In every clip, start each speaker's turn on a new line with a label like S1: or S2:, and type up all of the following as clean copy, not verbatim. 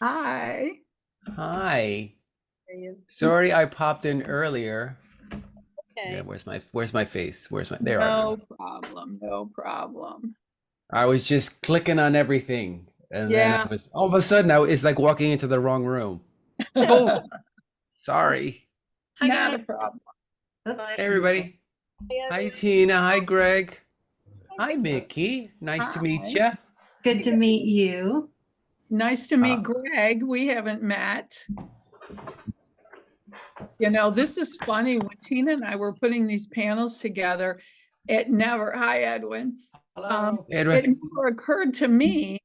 S1: Hi.
S2: Hi.
S3: Are you
S2: Sorry I popped in earlier. Yeah,
S3: okay?
S2: where's my face? There I go.
S1: No problem. No problem.
S2: I was just clicking on everything and then I
S1: Yeah.
S2: was all of a sudden it's like walking into the wrong room. Oh, sorry.
S4: Hi
S1: Not a
S4: guys.
S1: problem.
S4: Oh,
S3: Fine.
S2: Hey everybody. Hi
S3: Evan.
S2: Tina. Hi Greg.
S3: Hi,
S2: Hi
S3: Mickey.
S2: Mickey. Nice to meet
S1: Hi.
S2: you.
S4: good to meet you.
S1: Nice to meet Greg. We haven't met. This is funny. When Tina and I were putting these panels together, hi, Edwin.
S2: Hello.
S1: It
S2: Edwin.
S1: never occurred to me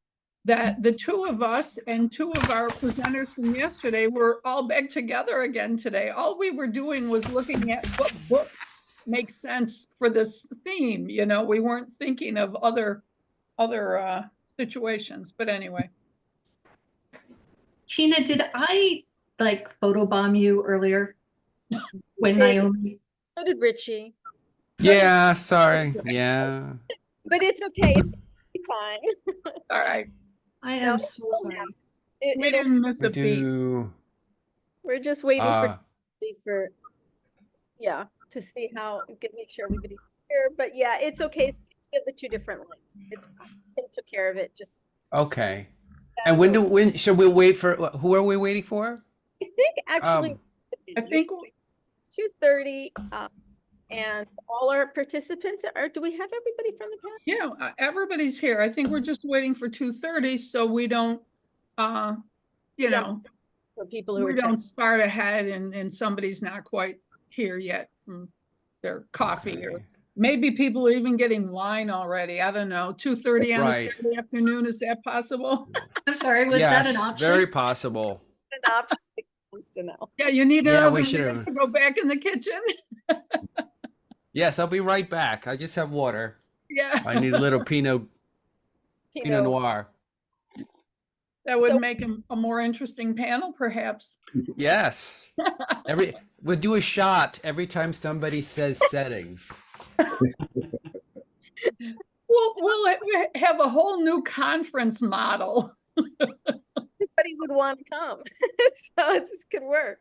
S1: that the two of us and two of our presenters from yesterday were all back together again today. All we were doing was looking at what books make sense for this theme. We weren't thinking of other situations. But anyway,
S4: Tina, did I like photobomb you earlier when
S3: Did
S4: Naomi?
S3: so did Richie,
S2: Yeah, sorry. Yeah.
S3: but it's okay. It's fine.
S1: all right.
S4: I
S3: No,
S4: am so sorry.
S1: We
S3: it'll.
S1: didn't miss
S2: We
S1: a beat.
S2: do
S3: We're just waiting
S2: uh
S3: for yeah to see how make sure everybody's here. But yeah, it's okay. It's we have the two different lines. It's fine. Tim took care of it. Just
S2: okay.
S3: that
S2: And
S3: was
S2: when should we wait for who are we waiting for?
S3: I think actually
S1: I think
S3: it's 2:30. And all our participants are. Do we have everybody from the panel?
S1: everybody's here. I think we're just waiting for 2:30 so we don't you
S3: Yeah.
S1: know,
S3: For people who
S1: we
S3: are
S1: don't
S3: checking.
S1: start ahead and somebody's not quite here yet from their coffee, or maybe people are even getting wine already. I don't know. 2:30 on a
S2: Right.
S1: Saturday afternoon, is that possible?
S4: I'm sorry, was that an
S2: Yes,
S4: option?
S2: very possible.
S3: An option wants to know.
S1: Yeah, you need
S2: Yeah,
S1: another
S2: we should
S1: minute
S2: have.
S1: to go back in the kitchen.
S2: Yes, I'll be right back. I just have water.
S1: Yeah,
S2: I need a little Pinot
S3: Pinot.
S2: Noir.
S1: that would
S3: So-
S1: make a more interesting panel, perhaps.
S2: Yes. We'll do a shot every time somebody says setting.
S1: We'll have a whole new conference model.
S3: Everybody would want to come, so this could work.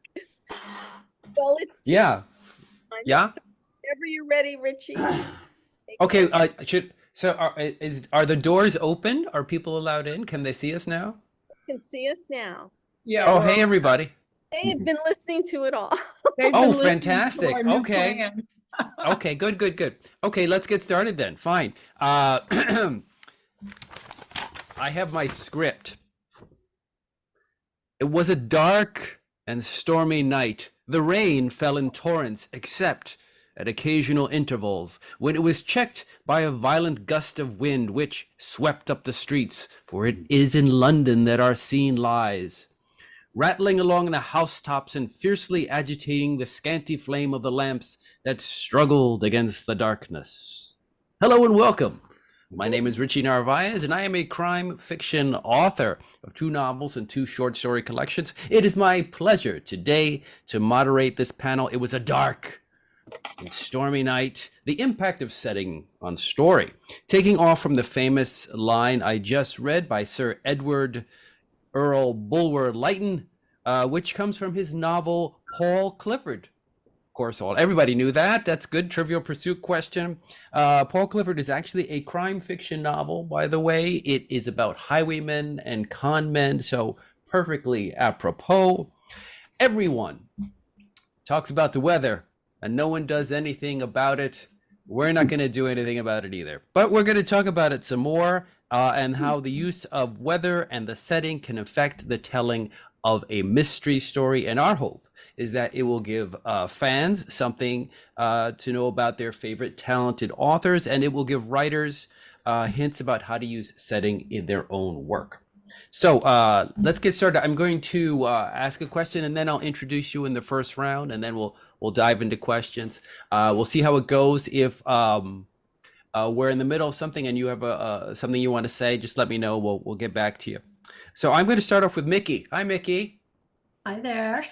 S3: Well, it's
S2: Yeah.
S3: fine.
S2: Yeah.
S3: So whenever you're ready, Richie. take
S2: Okay.
S3: it.
S2: Are the doors open? Are people allowed in? Can they see us now?
S3: You can see us now.
S1: Yeah.
S2: Oh,
S1: well,
S2: hey everybody.
S3: They have been listening to it all.
S1: they've
S2: Oh,
S1: been listening to
S2: fantastic.
S1: our new
S2: Okay.
S1: plan.
S2: Okay, good. Okay, let's get started then. Fine. I have my script. It was a dark and stormy night. The rain fell in torrents, except at occasional intervals, when it was checked by a violent gust of wind which swept up the streets, for it is in London that our scene lies, rattling along the housetops and fiercely agitating the scanty flame of the lamps that struggled against the darkness. Hello and welcome. My name is Richie Narvaez, and I am a crime fiction author of 2 novels and 2 short story collections. It is my pleasure today to moderate this panel. It was a dark and stormy night. The impact of setting on story. Taking off from the famous line I just read by Sir Edward Earl Bulwer Lytton, which comes from his novel Paul Clifford. Of course, everybody knew that. That's good. Trivial Pursuit question. Paul Clifford is actually a crime fiction novel, by the way. It is about highwaymen and con men, so perfectly apropos. Everyone talks about the weather, and no one does anything about it. We're not going to do anything about it either. But we're going to talk about it some more, and how the use of weather and the setting can affect the telling of a mystery story. And our hope is that it will give fans something to know about their favorite talented authors, and it will give writers hints about how to use setting in their own work. So let's get started. I'm going to ask a question, and then I'll introduce you in the first round, and then we'll dive into questions. We'll see how it goes. If we're in the middle of something and you have something you want to say, just let me know. We'll get back to you. So I'm going to start off with Mickey. Hi, Mickey.
S4: Hi there.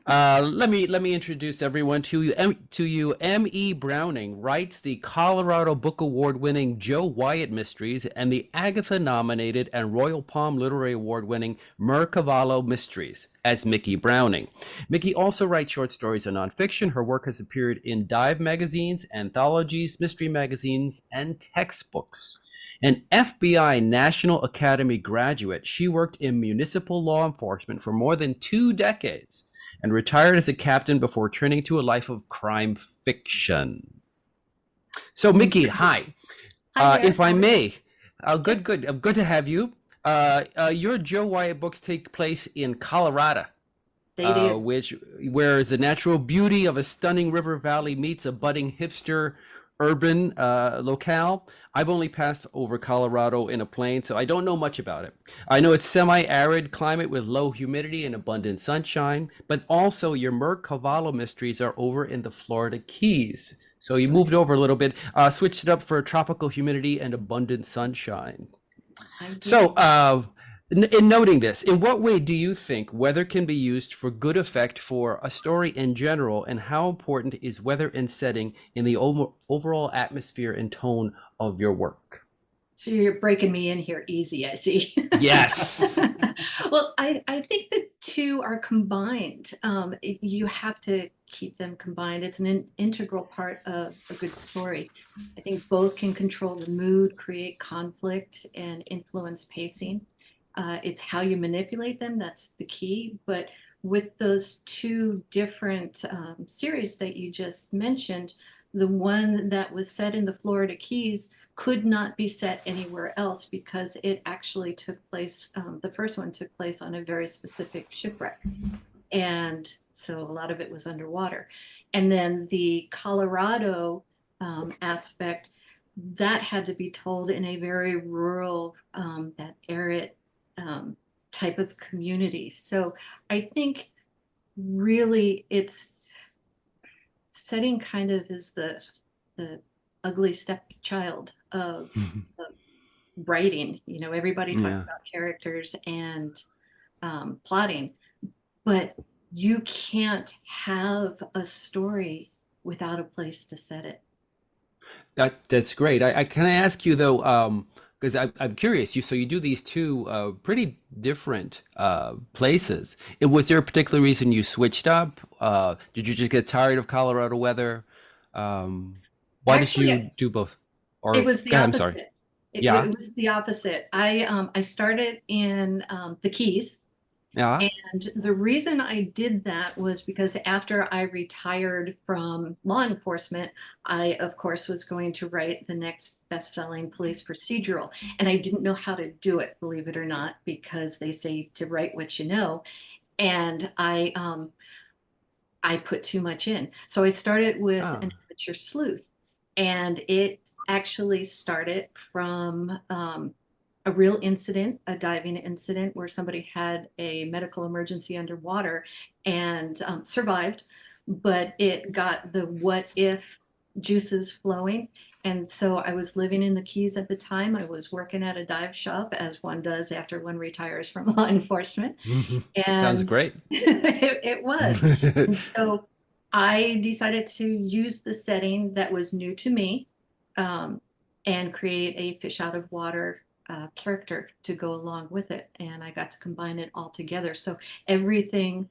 S2: Let me introduce everyone to you. M.E. Browning writes the Colorado Book Award-winning Joe Wyatt mysteries and the Agatha-nominated and Royal Palm Literary Award-winning Mercavallo mysteries as Mickey Browning. Mickey also writes short stories and nonfiction. Her work has appeared in dive magazines, anthologies, mystery magazines, and textbooks. An FBI National Academy graduate, she worked in municipal law enforcement for more than 2 decades and retired as a captain before turning to a life of crime fiction. So, Mickey, hi.
S4: Hi there.
S2: If I may, good to have you. Your Joe Wyatt books take place in Colorado.
S4: They do.
S2: Whereas the natural beauty of a stunning river valley meets a budding hipster urban locale. I've only passed over Colorado in a plane, so I don't know much about it. I know it's semi-arid climate with low humidity and abundant sunshine, but also your Mercavallo mysteries are over in the Florida Keys. So you moved over a little bit, switched it up for tropical humidity and abundant sunshine. So, in noting this, in what way do you think weather can be used for good effect for a story in general, and how important is weather and setting in the overall atmosphere and tone of your work?
S4: So you're breaking me in here easy, I see.
S2: Yes.
S4: Well, I think the two are combined. You have to keep them combined. It's an integral part of a good story. I think both can control the mood, create conflict, and influence pacing. It's how you manipulate them, that's the key. But with those two different series that you just mentioned, the one that was set in the Florida Keys could not be set anywhere else because it actually took place, the first one took place on a very specific shipwreck. And so a lot of it was underwater. And then the Colorado aspect, that had to be told in a very rural, that arid type of community. So I think really it's setting kind of is the ugly stepchild of writing. You know, everybody talks
S2: Yeah.
S4: about characters and plotting, but you can't have a story without a place to set it.
S2: That's great. Can I ask you though, because I'm curious. So you do these two pretty different places. Was there a particular reason you switched up? Did you just get tired of Colorado weather? Why did
S4: Actually,
S2: you do both? Or
S4: it was the
S2: go ahead, I'm sorry.
S4: opposite.
S2: Yeah,
S4: It was the opposite. I started in the Keys.
S2: yeah.
S4: And the reason I did that was because after I retired from law enforcement, I, of course, was going to write the next best-selling police procedural. And I didn't know how to do it, believe it or not, because they say to write what you know. And I put too much in. So I started with
S2: Oh,
S4: an amateur sleuth. And it actually started from a real incident, a diving incident where somebody had a medical emergency underwater and survived, but it got the what if juices flowing. And so I was living in the Keys at the time. I was working at a dive shop, as one does after one retires from law enforcement.
S2: sounds
S4: And
S2: great.
S4: it was. And so I decided to use the setting that was new to me and create a fish out of water character to go along with it. And I got to combine it all together. So everything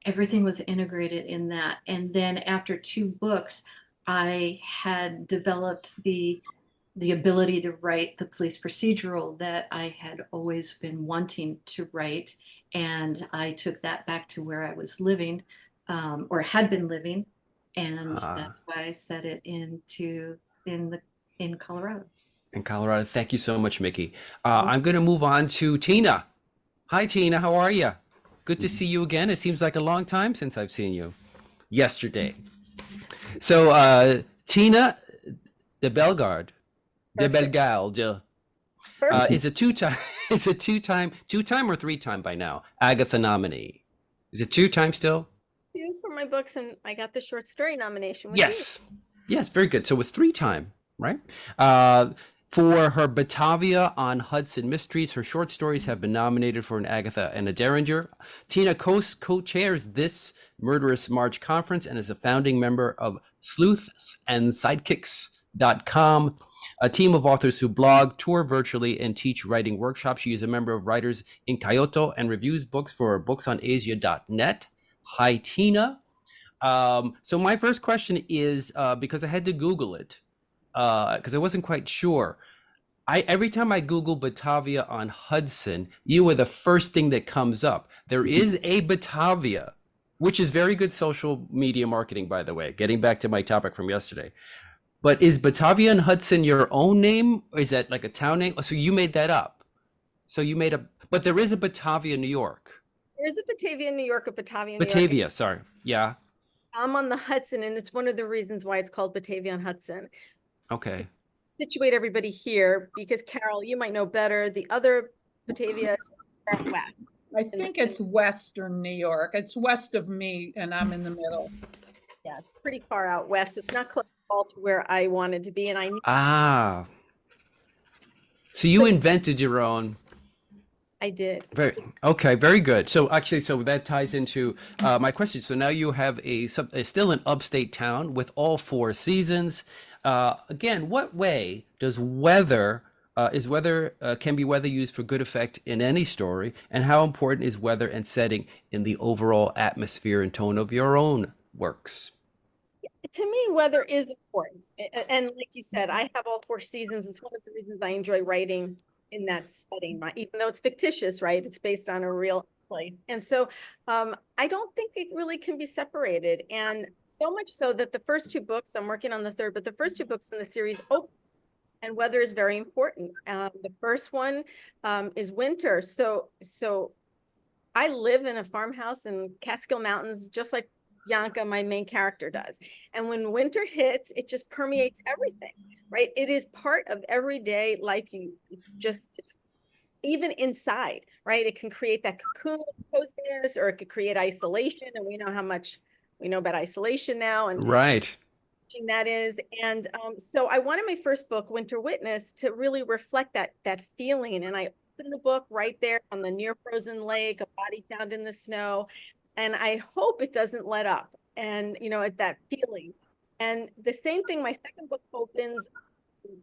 S4: was integrated in that. And then after 2 books, I had developed the ability to write the police procedural that I had always been wanting to write. And I took that back to where I was living or had been living. And that's why I set it in Colorado.
S2: In Colorado. Thank you so much, Mickey. I'm going to move on to Tina. Hi, Tina. How are you? Good to see you again. It seems like a long time since I've seen you. Yesterday. So, Tina de Bellegarde, de
S3: Perfect.
S2: Bellegarde,
S3: Perfect.
S2: is a two-time or 3-time by now Agatha nominee. Is it 2-time still?
S3: 2 for my books, and I got the short story nomination with
S2: Yes. Yes, very good. So it's 3-time, right? For her Batavia on Hudson mysteries, her short stories have been nominated for an Agatha and a Derringer. Tina co-chairs this Murderous March conference and is a founding member of Sleuths and Sidekicks.com, a team of authors who blog, tour virtually, and teach writing workshops. She is a member of Writers in Kyoto and reviews books for booksonasia.net. Hi, Tina. So my first question is, because I had to Google it, because I wasn't quite sure. Every time I Google Batavia on Hudson, you are the first thing that comes up. There is a Batavia, which is very good social media marketing, by the way, getting back to my topic from yesterday. But is Batavia and Hudson your own name? Or is that like a town name? So you made that up. So you made but there is a Batavia, New York.
S3: There's a Batavia, New York, a Batavia, New York.
S2: Batavia, sorry. Yeah.
S3: I'm on the Hudson, and it's one of the reasons why it's called Batavia on Hudson.
S2: Okay.
S3: To situate everybody here, because Carol, you might know better. The other Batavia is out west.
S1: I think it's Western New York. It's west of me, and I'm in the middle.
S3: Yeah, it's pretty far out west. It's not close at all to where I wanted to be, and I.
S2: Ah. So you invented your own.
S3: I did.
S2: Very good. So actually, so that ties into my question. So now you have still an upstate town with all 4 seasons. Again, what way does weather can be weather used for good effect in any story, and how important is weather and setting in the overall atmosphere and tone of your own works?
S3: To me, weather is important, and like you said, I have all 4 seasons. It's one of the reasons I enjoy writing in that setting, even though it's fictitious, right? It's based on a real place. And so I don't think it really can be separated. And so much so that the first 2 books, I'm working on the 3rd, but the first 2 books in the series open, and weather is very important. The first one is winter. So I live in a farmhouse in Catskill Mountains, just like Yanka, my main character, does. And when winter hits, it just permeates everything, right? It is part of everyday life. It's even inside, right? It can create that cocoon coziness, or it could create isolation. And we know how much we know about isolation now, and
S2: right.
S3: That is. And so I wanted my first book, Winter Witness, to really reflect that feeling. And I opened the book right there on the near frozen lake, a body found in the snow. And I hope it doesn't let up, and, at that feeling. And the same thing, my second book opens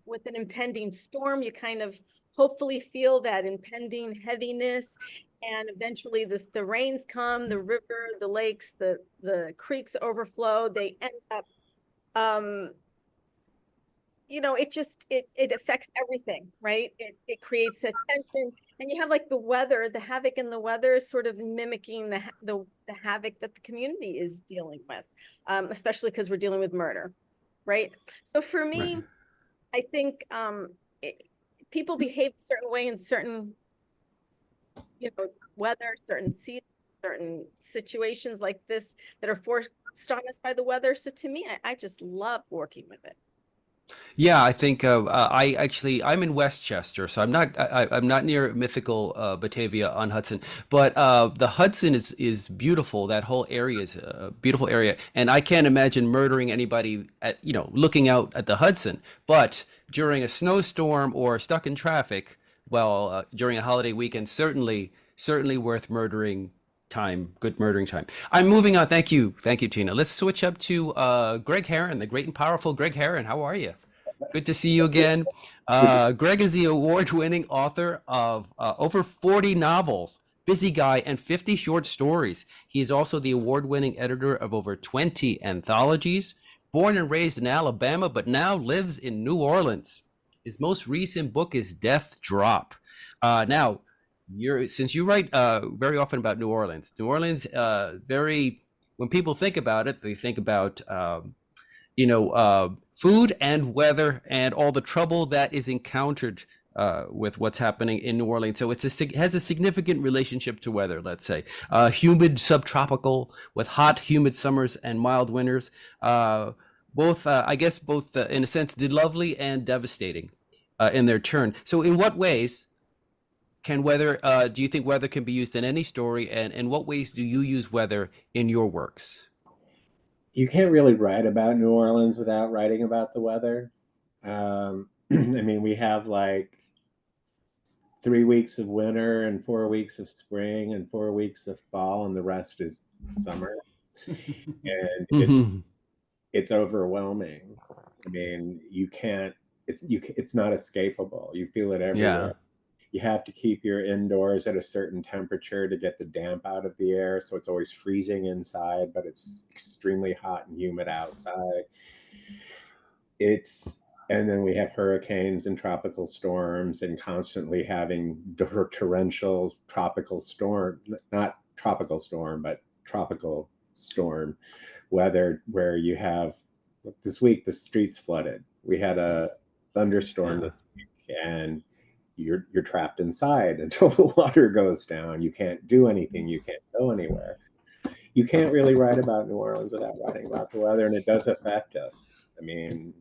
S3: with an impending storm. You kind of hopefully feel that impending heaviness. And eventually the rains come, the river, the lakes, the creeks overflow. They end up, it affects everything, right? It creates a tension. And you have like the weather, the havoc in the weather is sort of mimicking the havoc that the community is dealing with, especially because we're dealing with murder, right? So for me, right. I think people behave a certain way in certain, weather, certain seasons, certain situations like this that are forced on us by the weather. So to me, I just love working with it.
S2: Yeah, I think I'm in Westchester, so I'm not near mythical Batavia on Hudson, but the Hudson is beautiful. That whole area is a beautiful area, and I can't imagine murdering anybody looking out at the Hudson. But during a snowstorm or stuck in traffic, during a holiday weekend, certainly worth murdering time. Good murdering time. I'm moving on. Thank you, Tina. Let's switch up to Greg Herron, the great and powerful Greg Herron. How are you? Good to see you again. Greg is the award-winning author of over 40 novels, busy guy, and 50 short stories. He is also the award-winning editor of over 20 anthologies. Born and raised in Alabama, but now lives in New Orleans. His most recent book is Death Drop. Now, since you write very often about New Orleans, when people think about it, they think about food and weather and all the trouble that is encountered with what's happening in New Orleans. So it has a significant relationship to weather, let's say. Humid subtropical with hot, humid summers and mild winters. Both in a sense, lovely and devastating in their turn. So in what ways do you think weather can be used in any story, and in what ways do you use weather in your works?
S5: You can't really write about New Orleans without writing about the weather. I mean, we have like 3 weeks of winter and 4 weeks of spring and 4 weeks of fall, and the rest is summer. And
S2: Mhm.
S5: it's overwhelming. I mean, you can't. It's not escapable. You feel it
S2: Yeah.
S5: everywhere. You have to keep your indoors at a certain temperature to get the damp out of the air, so it's always freezing inside, but it's extremely hot and humid outside. It's And then we have hurricanes and tropical storms, and constantly having torrential tropical storm, not tropical storm, but tropical storm weather, where you have, this week the streets flooded. We had a thunderstorm
S2: Yeah.
S5: this week, and you're trapped inside until the water goes down. You can't do anything. You can't go anywhere. You can't really write about New Orleans without writing about the weather, and it does affect us. I mean,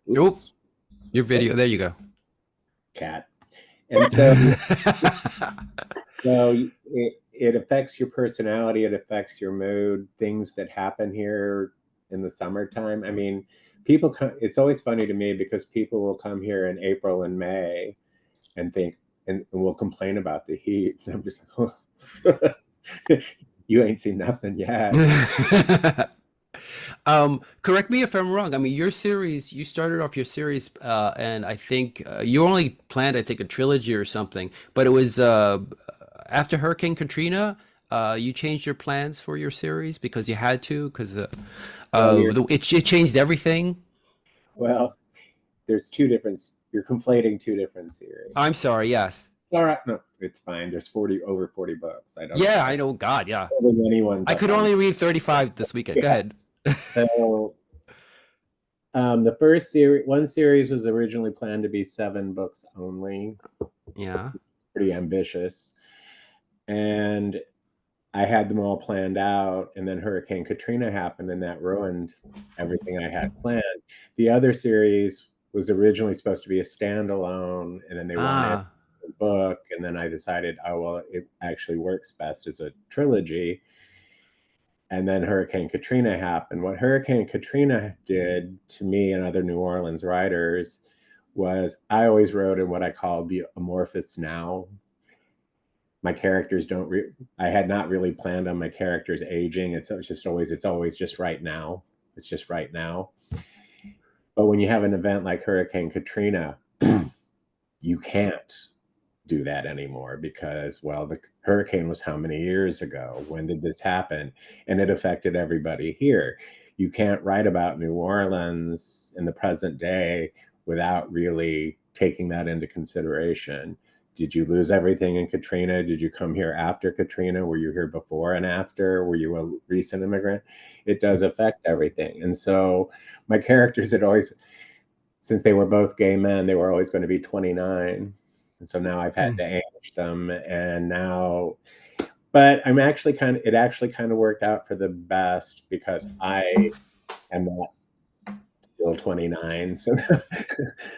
S2: Oop,
S5: oops,
S2: your video. There you go.
S5: cat. And so it affects your personality. It affects your mood. Things that happen here in the summertime. I mean, people come. It's always funny to me because people will come here in April and May and think, and will complain about the heat. And I'm just like, oh, you ain't seen nothing yet.
S2: Correct me if I'm wrong. I mean, your series, you started off your series, and I think you only planned, I think, a trilogy or something, but it was after Hurricane Katrina, you changed your plans for your series because you had to, because
S5: Well,
S2: it changed everything.
S5: well, there's two different. You're conflating two different series.
S2: I'm sorry, yes.
S5: All right, no, it's fine. There's over 40 books. I don't.
S2: Yeah, I know. God, yeah.
S5: Anyone's
S2: I could only read 35 this weekend. Go ahead.
S5: So, the first series, one series was originally planned to be 7 books only.
S2: Yeah.
S5: Pretty ambitious. And I had them all planned out, and then Hurricane Katrina happened, and that ruined everything I had planned. The other series was originally supposed to be a standalone, and then they wanted
S2: Ah,
S5: a book, and then I decided, oh, well, it actually works best as a trilogy. And then Hurricane Katrina happened. What Hurricane Katrina did to me and other New Orleans writers was, I always wrote in what I called the amorphous now. My characters don't I had not really planned on my characters aging. It's always just right now. It's just right now. But when you have an event like Hurricane Katrina, you can't do that anymore because, well, the hurricane was how many years ago? When did this happen? And it affected everybody here. You can't write about New Orleans in the present day without really taking that into consideration. Did you lose everything in Katrina? Did you come here after Katrina? Were you here before and after? Were you a recent immigrant? It does affect everything. And so my characters had always, since they were both gay men, they were always going to be 29. And so now I've had to age them. And now, but it actually kind of worked out for the best because I am not still 29. So,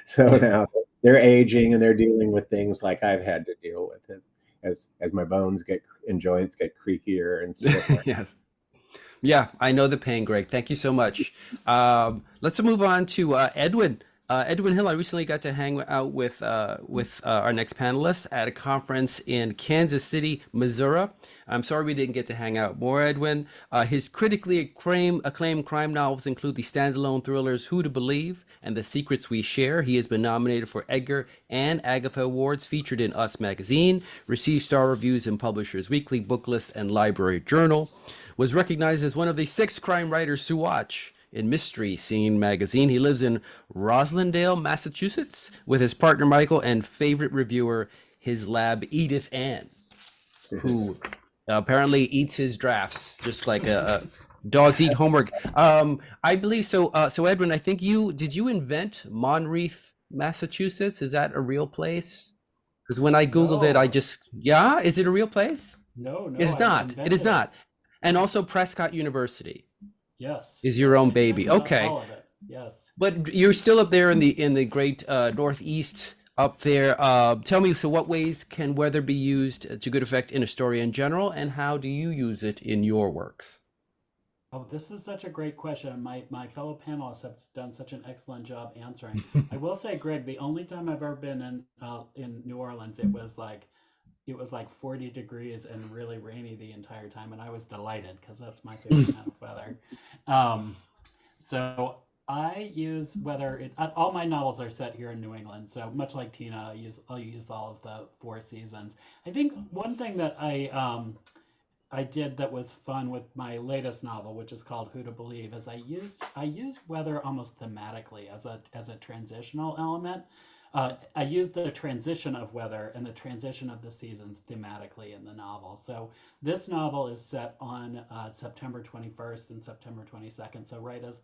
S5: so now they're aging and they're dealing with things like I've had to deal with as my bones and joints get creakier and stuff.
S2: yes. Yeah, I know the pain, Greg. Thank you so much. Let's move on to Edwin. Edwin Hill, I recently got to hang out with our next panelist at a conference in Kansas City, Missouri. I'm sorry we didn't get to hang out more, Edwin. His critically acclaimed crime novels include the standalone thrillers Who to Believe and The Secrets We Share. He has been nominated for Edgar and Agatha Awards, featured in Us Magazine, received star reviews in Publishers Weekly, Booklist, and Library Journal, was recognized as one of the 6 crime writers to watch in Mystery Scene magazine. He lives in Roslindale, Massachusetts, with his partner Michael and favorite reviewer, his lab Edith Ann, who apparently eats his drafts just like dogs eat homework. I believe so. So Edwin, I think did you invent Monreath, Massachusetts? Is that a real place? Because when I Googled it,
S6: No.
S2: is it a real place?
S6: No,
S2: It is
S6: I
S2: not. It is
S6: invented
S2: not. And also Prescott University
S6: Yes.
S2: is your own
S6: I
S2: baby.
S6: invented
S2: Okay.
S6: all of it. Yes.
S2: But you're still up there in the great Northeast up there. Tell me, so what ways can weather be used to good effect in a story in general, and how do you use it in your works?
S6: Oh, this is such a great question. My fellow panelists have done such an excellent job answering. I will say, Greg, the only time I've ever been in New Orleans, it was like 40 degrees and really rainy the entire time, and I was delighted because that's my favorite kind of weather. Um, so I use weather. All my novels are set here in New England, so much like Tina, I'll use all of the four seasons. I think one thing that I did that was fun with my latest novel, which is called Who to Believe, is I used weather almost thematically as a transitional element. I used the transition of weather and the transition of the seasons thematically in the novel. So this novel is set on September 21st and September 22nd. So right as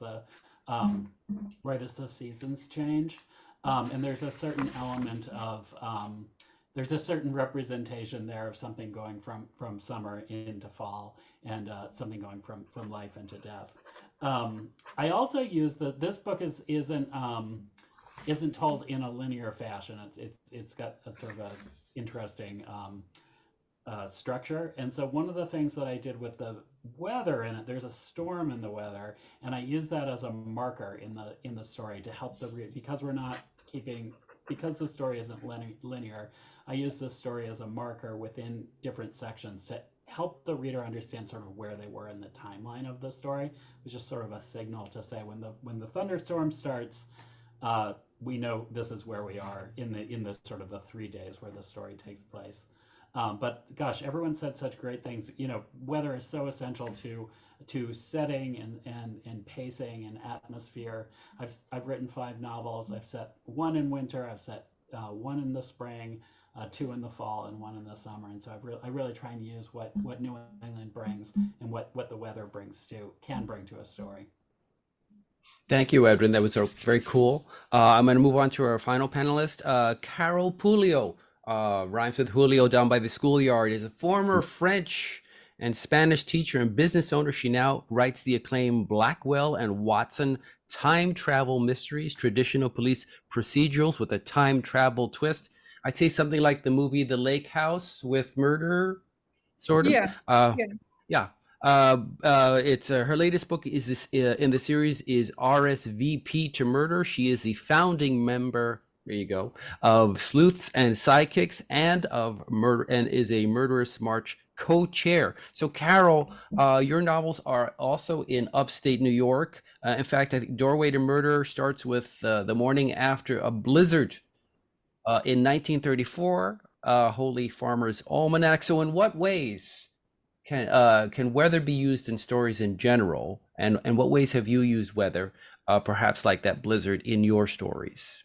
S6: the seasons change, and there's a certain element of there's a certain representation there of something going from summer into fall, and something going from life into death. I also use this book isn't told in a linear fashion. It's got a sort of a interesting structure. And so one of the things that I did with the weather in it, there's a storm in the weather, and I use that as a marker in the story to help the reader, because the story isn't linear. I use this story as a marker within different sections to help the reader understand sort of where they were in the timeline of the story. It was just sort of a signal to say when the thunderstorm starts, we know this is where we are in the sort of the 3 days where the story takes place. But gosh, everyone said such great things. You know, weather is so essential to setting and pacing and atmosphere. I've written 5 novels. I've set one in winter. I've set one in the spring, 2 in the fall, and 1 in the summer. And so I really try and use what New England brings and what the weather can bring to a story.
S2: Thank you, Edwin. That was very cool. I'm going to move on to our final panelist, Carol Pulio. Rhymes with Julio, down by the schoolyard. Is a former French and Spanish teacher and business owner. She now writes the acclaimed Blackwell and Watson time travel mysteries, traditional police procedurals with a time travel twist. I'd say something like the movie The Lake House with murder, sort of.
S1: Yeah, yeah.
S2: Yeah. It's her latest book is this in the series is RSVP to Murder. She is the founding member. There you go, of Sleuths and Sidekicks, and of Murder, and is a Murderous March co-chair. So, Carol, your novels are also in upstate New York. In fact, I think Doorway to Murder starts with the morning after a blizzard in 1934. Holy Farmer's Almanac. So, in what ways can weather be used in stories in general, and what ways have you used weather, perhaps like that blizzard, in your stories?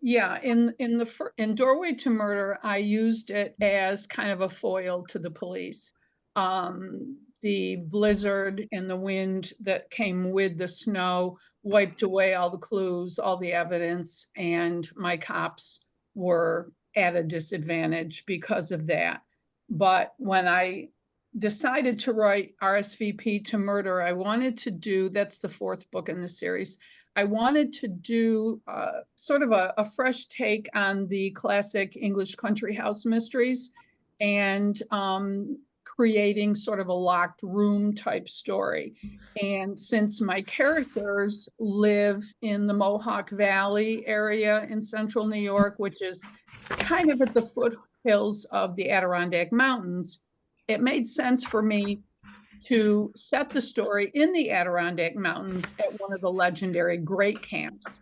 S1: Yeah, in Doorway to Murder, I used it as kind of a foil to the police. The blizzard and the wind that came with the snow wiped away all the clues, all the evidence, and my cops were at a disadvantage because of that. But when I decided to write RSVP to Murder, I wanted to do, that's the 4th book in the series, I wanted to do sort of a fresh take on the classic English country house mysteries, and creating sort of a locked room type story. And since my characters live in the Mohawk Valley area in central New York, which is kind of at the foothills of the Adirondack Mountains, it made sense for me to set the story in the Adirondack Mountains at one of the legendary great camps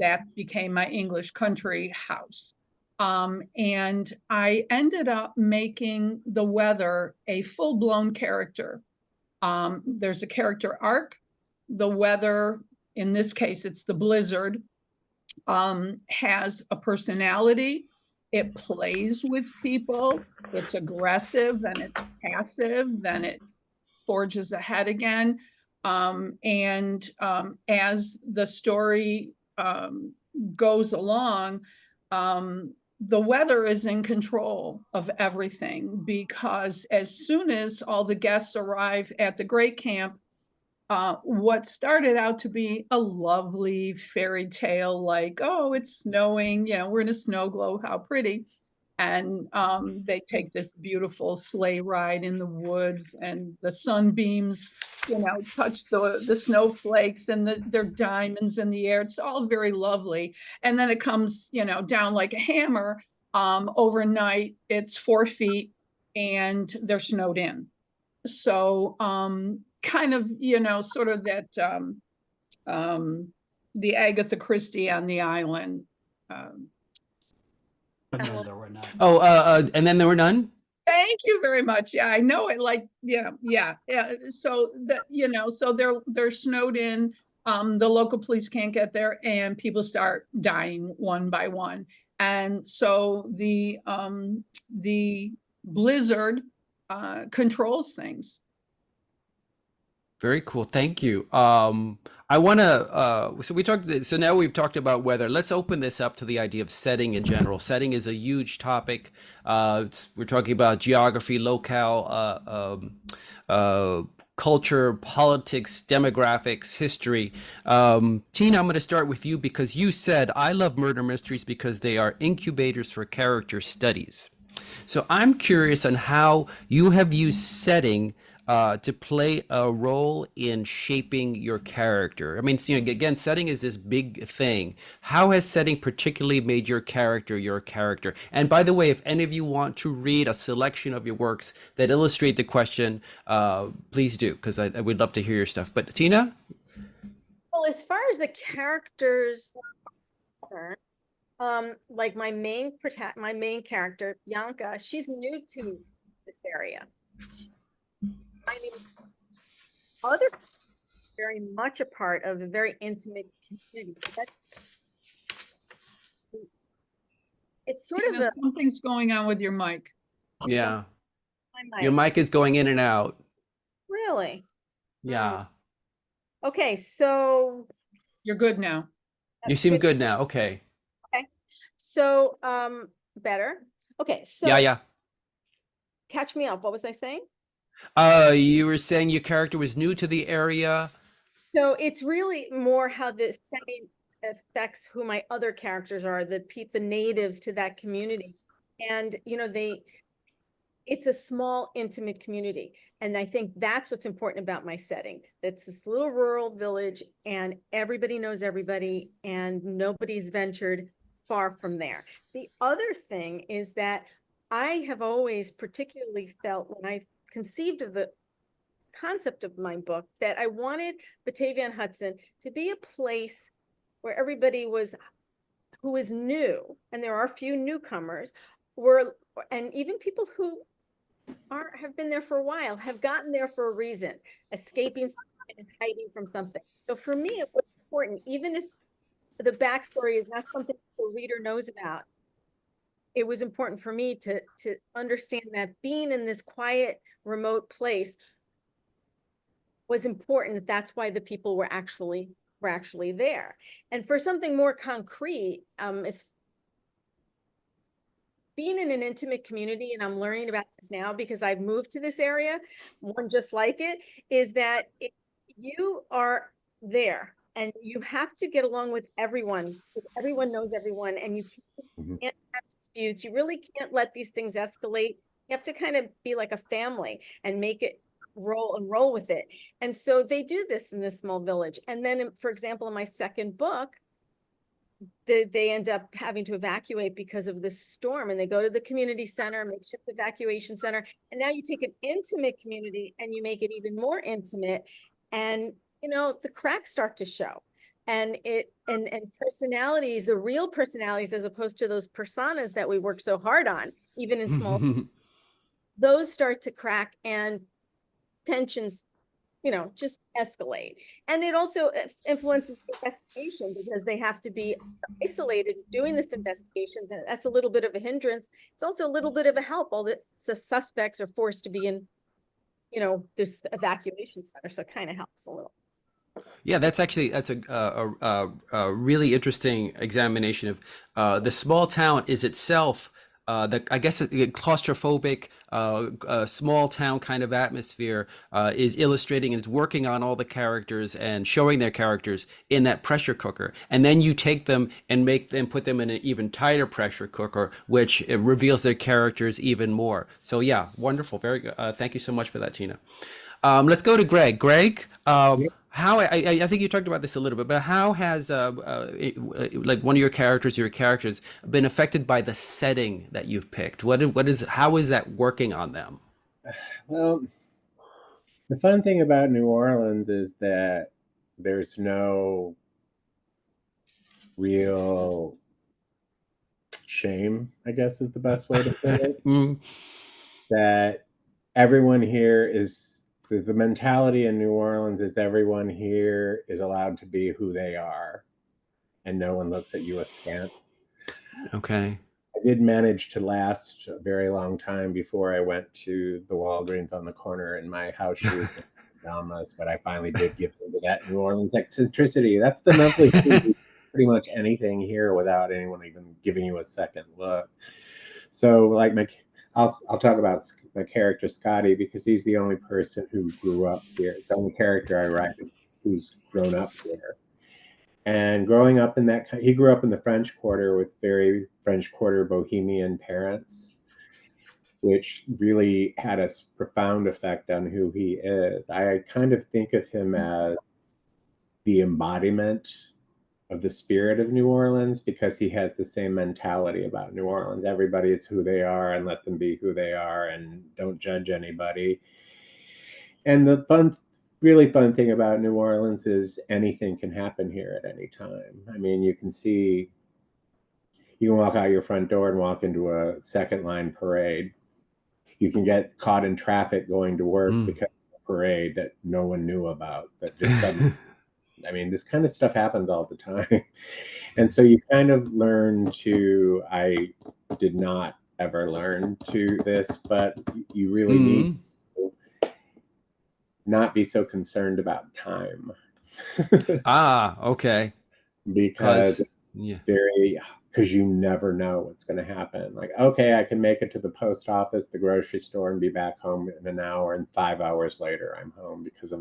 S1: that became my English country house. And I ended up making the weather a full-blown character. There's a character arc. The weather, in this case, it's the blizzard, has a personality. It plays with people. It's aggressive, then it's passive, then it forges ahead again. As the story goes along, the weather is in control of everything, because as soon as all the guests arrive at the great camp, what started out to be a lovely fairy tale, like, oh, it's snowing, we're in a snow globe, how pretty, And they take this beautiful sleigh ride in the woods, and the sunbeams, touch the snowflakes, and they're diamonds in the air. It's all very lovely. And then it comes, down like a hammer. Overnight, it's 4 feet, and they're snowed in. So kind of, sort of that the Agatha Christie on the island.
S6: And then there were none.
S2: And then there were none?
S1: Thank you very much. Yeah, I know it. Like, yeah. So that, so they're snowed in. The local police can't get there, and people start dying one by one. And so the blizzard controls things.
S2: Very cool. Thank you. I want to, so now we've talked about weather. Let's open this up to the idea of setting in general. Setting is a huge topic. We're talking about geography, locale, culture, politics, demographics, history. Tina, I'm going to start with you because you said, I love murder mysteries because they are incubators for character studies. So I'm curious on how you have used setting to play a role in shaping your character. I mean, again, setting is this big thing. How has setting particularly made your character your character? And by the way, if any of you want to read a selection of your works that illustrate the question, please do, because I would love to hear your stuff. But Tina?
S3: Well, as far as the characters, like my main character, Bianca, she's new to this area. Finding other very much a part of a very intimate community. It's sort of a
S1: something's going on with your mic.
S2: Yeah.
S3: my mic.
S2: Your mic is going in and out.
S3: Really?
S2: Yeah.
S3: Okay, so
S1: You're good now.
S2: You seem good now. Okay.
S3: Okay. So better. Okay, so
S2: Yeah.
S3: catch me up. What was I saying?
S2: You were saying your character was new to the area.
S3: So it's really more how the setting affects who my other characters are, the natives to that community. And, it's a small, intimate community. And I think that's what's important about my setting. It's this little rural village, and everybody knows everybody, and nobody's ventured far from there. The other thing is that I have always particularly felt, when I conceived of the concept of my book, that I wanted Batavia-on-Hudson to be a place where everybody who is new, and there are a few newcomers, and even people who have been there for a while, have gotten there for a reason, escaping and hiding from something. So for me, it was important, even if the backstory is not something the reader knows about, it was important for me to understand that being in this quiet, remote place was important. That's why the people were actually there. And for something more concrete, is being in an intimate community, and I'm learning about this now because I've moved to this area, one just like it, is that you are there and you have to get along with everyone. Everyone knows everyone, and you can't have disputes. You really can't let these things escalate. You have to kind of be like a family and make it roll with it. And so they do this in this small village. And then, for example, in my second book, they end up having to evacuate because of this storm, and they go to the community center, makeshift evacuation center. And now you take an intimate community and you make it even more intimate. And, the cracks start to show. And personalities, the real personalities, as opposed to those personas that we work so hard on, even in small, those start to crack, and tensions, just escalate. And it also influences the investigation, because they have to be isolated doing this investigation. That's a little bit of a hindrance. It's also a little bit of a help. All the suspects are forced to be in, this evacuation center. So it kind of helps a little.
S2: Yeah, that's a really interesting examination of the small town is itself I guess claustrophobic, small town kind of atmosphere is illustrating and is working on all the characters and showing their characters in that pressure cooker. And then you take them and put them in an even tighter pressure cooker, which reveals their characters even more. So yeah, wonderful. Very good. Thank you so much for that, Tina. Let's go to Greg. Greg, how I think you talked about this a little bit, but how has like one of your characters been affected by the setting that you've picked? How is that working on them?
S5: Well, the fun thing about New Orleans is that there's no real shame, I guess is the best way to put it. That everyone here is the mentality in New Orleans is everyone here is allowed to be who they are, and no one looks at you askance.
S2: Okay.
S5: I did manage to last a very long time before I went to the Walgreens on the corner in my house shoes and pajamas, but I finally did give into that New Orleans eccentricity. That's the lovely thing. Pretty much anything here without anyone even giving you a second look. So, like I'll talk about my character Scotty because he's the only person who grew up here. The only character I write who's grown up here. And growing up in he grew up in the French Quarter with very French Quarter bohemian parents, which really had a profound effect on who he is. I kind of think of him as the embodiment of the spirit of New Orleans because he has the same mentality about New Orleans. Everybody is who they are and let them be who they are and don't judge anybody. And the really fun thing about New Orleans is anything can happen here at any time. I mean, you can walk out your front door and walk into a second line parade. You can get caught in traffic going to work because of a parade that no one knew about, that just suddenly I mean, this kind of stuff happens all the time. And so you kind of learn I did not ever learn to this, but you really need to not be so concerned about time.
S2: Okay.
S5: Because you never know what's going to happen. Like, okay, I can make it to the post office, the grocery store, and be back home in an hour, and 5 hours later I'm home because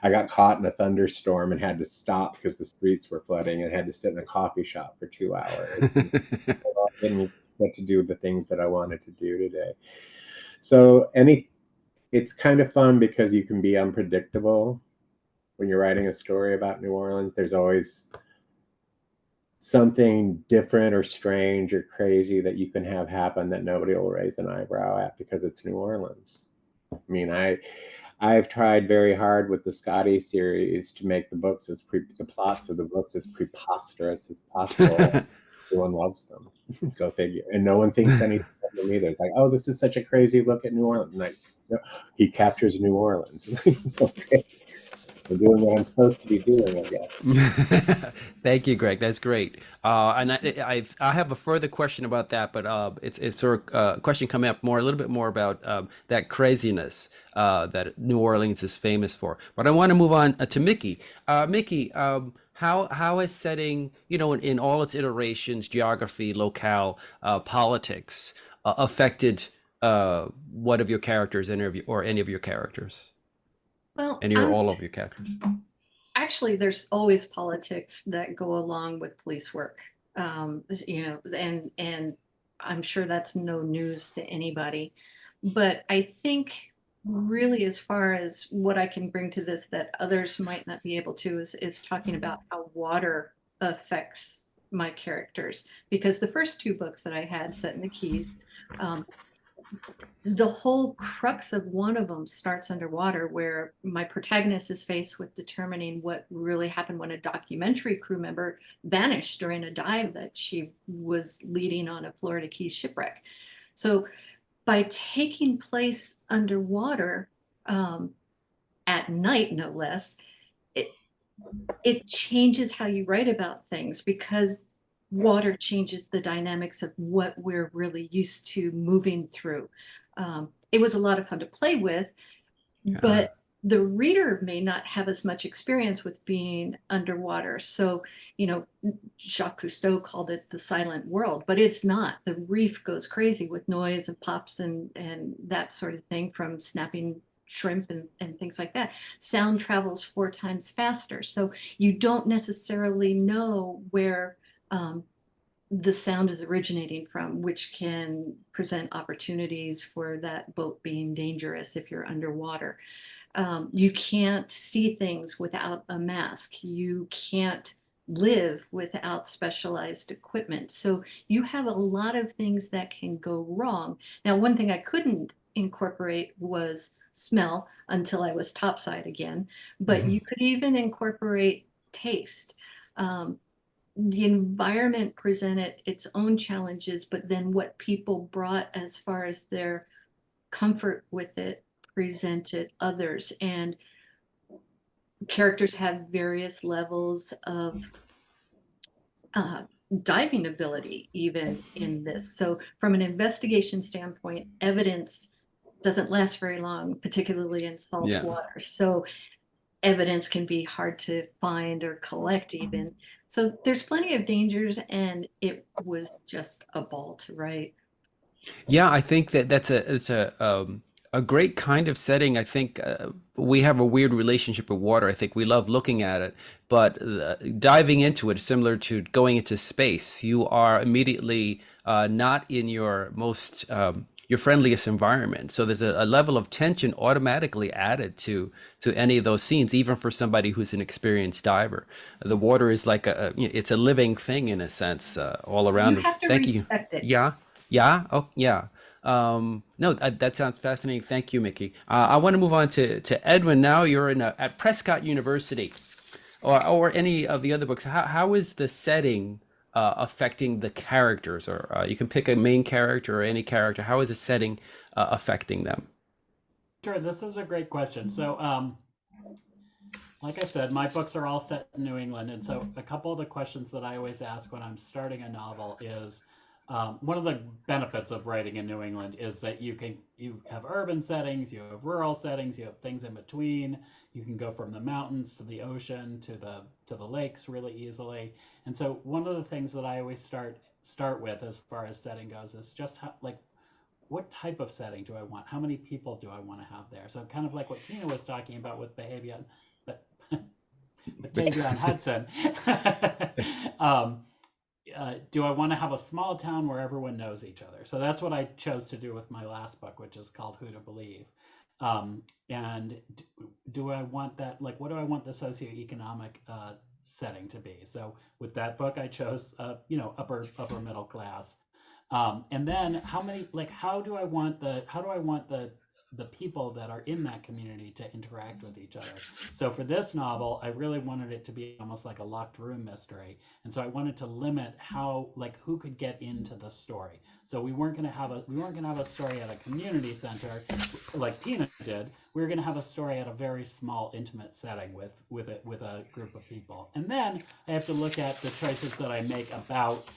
S5: I got caught in a thunderstorm and had to stop because the streets were flooding and had to sit in a coffee shop for 2 hours. I didn't get to do the things that I wanted to do today. So it's kind of fun because you can be unpredictable when you're writing a story about New Orleans. There's always something different or strange or crazy that you can have happen that nobody will raise an eyebrow at because it's New Orleans. I mean, I've tried very hard with the Scotty series to make the plots of the books as preposterous as possible. Everyone loves them. Go figure. And no one thinks anything of them either. It's like, oh, this is such a crazy look at New Orleans. And he captures New Orleans. Okay. I'm doing what I'm supposed to be doing, I guess.
S2: Thank you, Greg. That's great. And I have a further question about that, but it's a question coming up a little bit more about that craziness that New Orleans is famous for. But I want to move on to Mickey. Mickey, how is setting, in all its iterations, geography, locale, politics, affected one of your characters, any of your characters?
S4: Well,
S2: all of your characters.
S4: Actually, there's always politics that go along with police work, and I'm sure that's no news to anybody. But I think really, as far as what I can bring to this that others might not be able to, is talking about how water affects my characters. Because the first 2 books that I had set in the Keys, the whole crux of one of them starts underwater, where my protagonist is faced with determining what really happened when a documentary crew member vanished during a dive that she was leading on a Florida Keys shipwreck. So by taking place underwater, at night, no less, it changes how you write about things, because water changes the dynamics of what we're really used to moving through. It was a lot of fun to play with, but the reader may not have as much experience with being underwater. So, Jacques Cousteau called it the silent world, but it's not. The reef goes crazy with noise and pops and that sort of thing from snapping shrimp and things like that. Sound travels 4 times faster. So you don't necessarily know where the sound is originating from, which can present opportunities for that boat being dangerous if you're underwater. You can't see things without a mask. You can't live without specialized equipment. So you have a lot of things that can go wrong. Now, one thing I couldn't incorporate was smell until I was topside again, but you could even incorporate taste. The environment presented its own challenges, but then what people brought as far as their comfort with it presented others. And characters have various levels of diving ability, even in this. So, from an investigation standpoint, evidence doesn't last very long, particularly in salt
S2: Yeah.
S4: water. So, evidence can be hard to find or collect even. So there's plenty of dangers, and it was just a ball to write.
S2: Yeah, I think that it's a great kind of setting. I think we have a weird relationship with water. I think we love looking at it, but diving into it is similar to going into space. You are immediately not in your most your friendliest environment. So there's a level of tension automatically added to any of those scenes, even for somebody who's an experienced diver. The water is like it's a living thing in a sense all around
S4: You
S2: them.
S4: have to
S2: Thank you.
S4: respect it.
S2: Yeah. Yeah. Oh, yeah. No, that sounds fascinating. Thank you, Mickey. I want to move on to Edwin now. You're at Prescott University, or any of the other books. How is the setting affecting the characters? Or you can pick a main character or any character. How is the setting affecting them?
S6: Sure, this is a great question. So, like I said, my books are all set in New England, and so a couple of the questions that I always ask when I'm starting a novel is, one of the benefits of writing in New England is that you have urban settings, you have rural settings, you have things in between. You can go from the mountains to the ocean to the lakes really easily. And so one of the things that I always start with as far as setting goes is just how, like, what type of setting do I want? How many people do I want to have there? So kind of like what Tina was talking about with Batavia, but Batavia on Hudson. um, do I want to have a small town where everyone knows each other? So that's what I chose to do with my last book, which is called Who to Believe. And do I want that? Like, what do I want the socioeconomic setting to be? So with that book, I chose, upper middle class. And then how do I want the people that are in that community to interact with each other? So for this novel, I really wanted it to be almost like a locked room mystery. And so I wanted to limit who could get into the story. So we weren't going to have a story at a community center like Tina did. We were going to have a story at a very small, intimate setting with a group of people. And then I have to look at the choices that I make about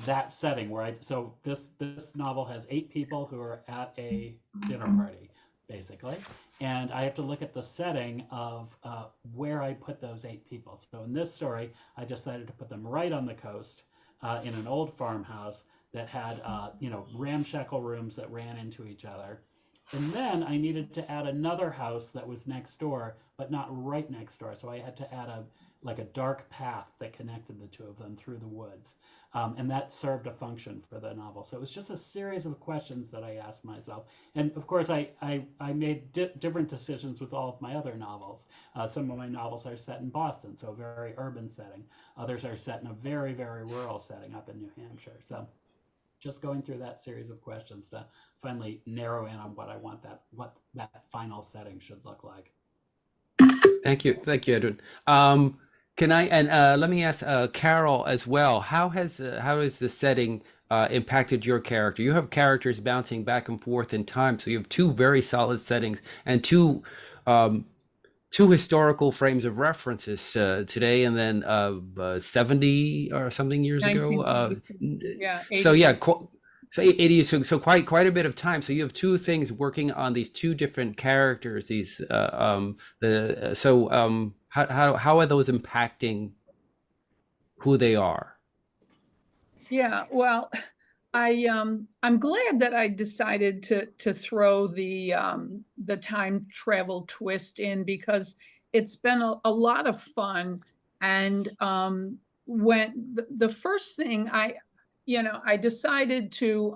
S6: that setting so this novel has 8 people who are at a dinner party, basically, and I have to look at the setting of where I put those 8 people. So in this story, I decided to put them right on the coast in an old farmhouse that had ramshackle rooms that ran into each other. And then I needed to add another house that was next door, but not right next door. So I had to add a dark path that connected the two of them through the woods. And that served a function for the novel. So it was just a series of questions that I asked myself. And of course, I made different decisions with all of my other novels. Some of my novels are set in Boston, so a very urban setting. Others are set in a very, very rural setting up in New Hampshire. So just going through that series of questions to finally narrow in on what that final setting should look like.
S2: Thank you, Edwin. Can I let me ask Carol as well. How has the setting impacted your character? You have characters bouncing back and forth in time, so you have 2 very solid settings and two historical frames of references today and then 70 or something years ago.
S1: 1982. Yeah,
S2: So
S1: 80.
S2: yeah, So 80, so quite a bit of time. So you have two things working on these two different characters. These how are those impacting who they are?
S1: Yeah, well, I'm glad that I decided to throw the time travel twist in, because it's been a lot of fun. And when the first thing I decided to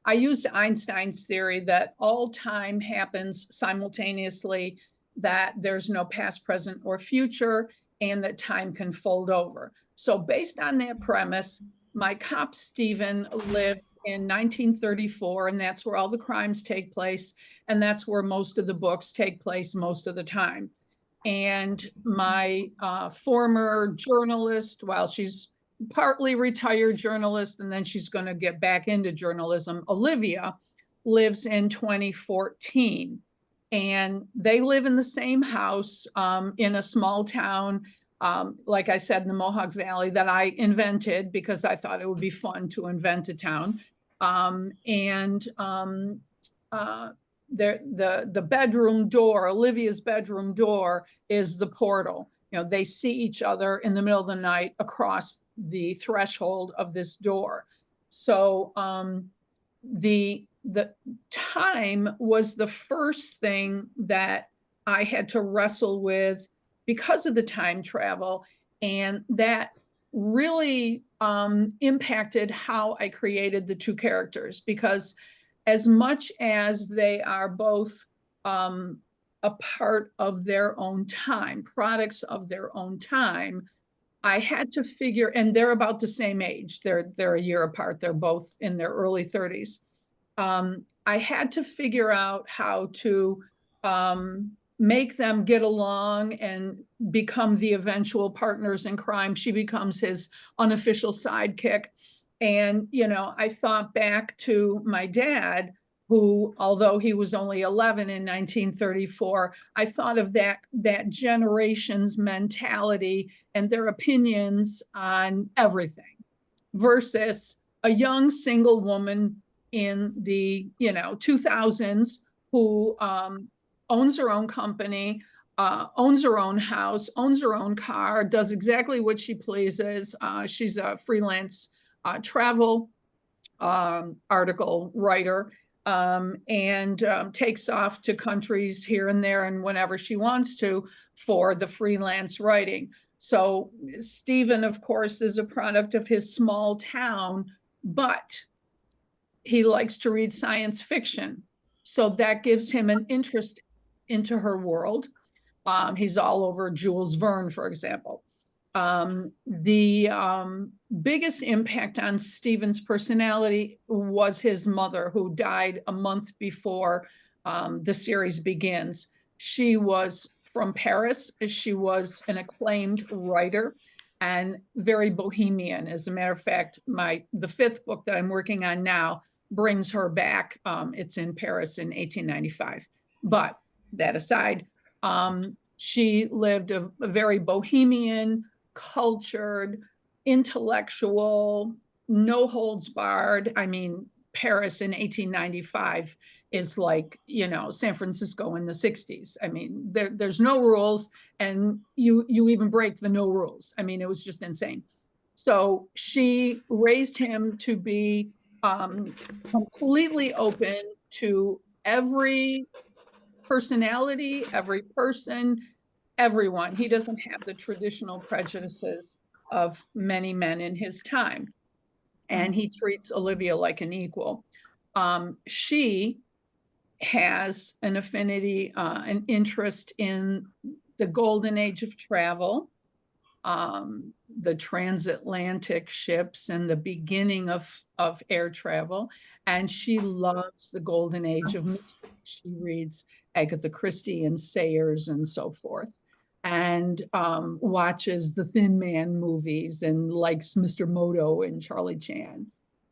S1: I used Einstein's theory that all time happens simultaneously, that there's no past, present, or future, and that time can fold over. So based on that premise, my cop Stephen lived in 1934, and that's where all the crimes take place, and that's where most of the books take place most of the time. And my former journalist, well, she's partly retired journalist, and then she's going to get back into journalism, Olivia, lives in 2014. And they live in the same house in a small town, like I said, in the Mohawk Valley, that I invented because I thought it would be fun to invent a town. And the bedroom door, Olivia's bedroom door, is the portal. They see each other in the middle of the night across the threshold of this door. So the time was the first thing that I had to wrestle with because of the time travel, and that really impacted how I created the two characters, because as much as they are both a part of their own time, products of their own time, I had to figure, and they're about the same age. They're a year apart. They're both in their early 30s. I had to figure out how to make them get along and become the eventual partners in crime. She becomes his unofficial sidekick. And, I thought back to my dad, who, although he was only 11 in 1934, I thought of that generation's mentality and their opinions on everything, versus a young single woman in the 2000s who owns her own company, owns her own house, owns her own car, does exactly what she pleases. She's a freelance travel article writer, and takes off to countries here and there and whenever she wants to for the freelance writing. So Stephen, of course, is a product of his small town, but he likes to read science fiction. So that gives him an interest into her world. He's all over Jules Verne, for example. The biggest impact on Stephen's personality was his mother, who died a month before the series begins. She was from Paris. She was an acclaimed writer and very bohemian. As a matter of fact, the fifth book that I'm working on now brings her back. It's in Paris in 1895. But that aside, she lived a very bohemian, cultured, intellectual, no holds barred. I mean, Paris in 1895 is like, San Francisco in the 60s. I mean, there's no rules, and you even break the no rules. I mean, it was just insane. So she raised him to be completely open to every personality, every person, everyone. He doesn't have the traditional prejudices of many men in his time. And he treats Olivia like an equal. She has an affinity, an interest in the golden age of travel, the transatlantic ships and the beginning of air travel. And she loves the golden age of mystery. She reads Agatha Christie and Sayers and so forth, and watches the Thin Man movies and likes Mr. Moto and Charlie Chan.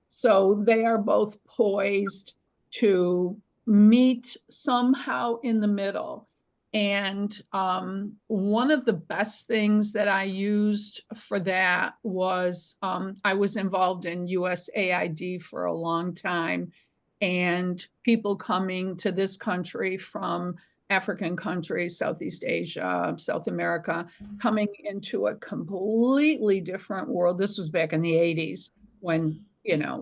S1: So they are both poised to meet somehow in the middle. And one of the best things that I used for that was I was involved in USAID for a long time, and people coming to this country from African countries, Southeast Asia, South America, coming into a completely different world. This was back in the 80s when,